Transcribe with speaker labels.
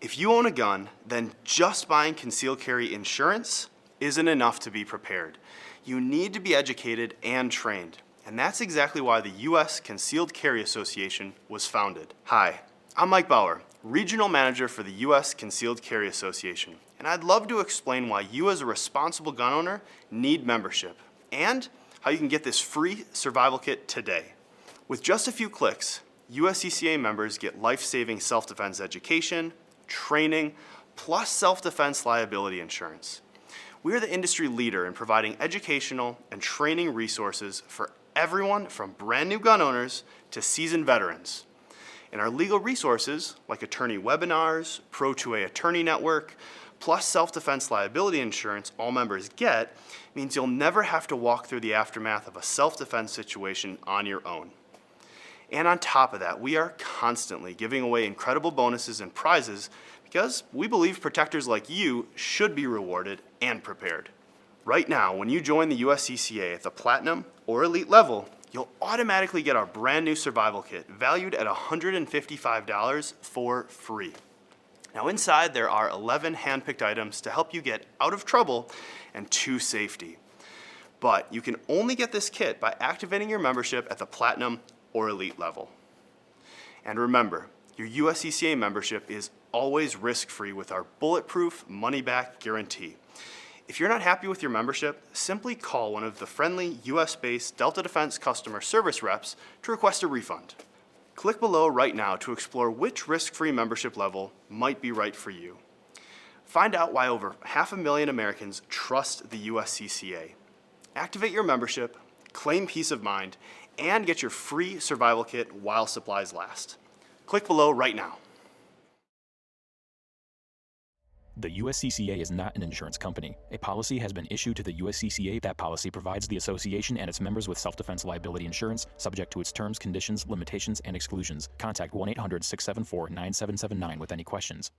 Speaker 1: If you own a gun, then just buying concealed carry insurance isn't enough to be prepared. You need to be educated and trained. And that's exactly why the U.S. Concealed Carry Association was founded. Hi, I'm Mike Bauer, Regional Manager for the U.S. Concealed Carry Association. And I'd love to explain why you as a responsible gun owner need membership and how you can get this free survival kit today. With just a few clicks, USCCA members get life-saving self-defense education, training, plus self-defense liability insurance. We are the industry leader in providing educational and training resources for everyone from brand new gun owners to seasoned veterans. And our legal resources, like attorney webinars, Pro 2A attorney network, plus self-defense liability insurance all members get, means you'll never have to walk through the aftermath of a self-defense situation on your own. And on top of that, we are constantly giving away incredible bonuses and prizes because we believe protectors like you should be rewarded and prepared. Right now, when you join the USCCA at the Platinum or Elite level, you'll automatically get our brand new survival kit valued at $155 for free. Now inside there are 11 hand-picked items to help you get out of trouble and to safety. But you can only get this kit by activating your membership at the Platinum or Elite level. And remember, your USCCA membership is always risk-free with our bulletproof money-back guarantee. If you're not happy with your membership, simply call one of the friendly US-based Delta Defense customer service reps to request a refund. Click below right now to explore which risk-free membership level might be right for you. Find out why over 500,000 Americans trust the USCCA. Activate your membership, claim peace of mind, and get your free survival kit while supplies last. Click below right now.
Speaker 2: The USCCA is not an insurance company. A policy has been issued to the USCCA. That policy provides the association and its members with self-defense liability insurance, subject to its terms, conditions, limitations, and exclusions. Contact 1-800-674-9779 with any questions.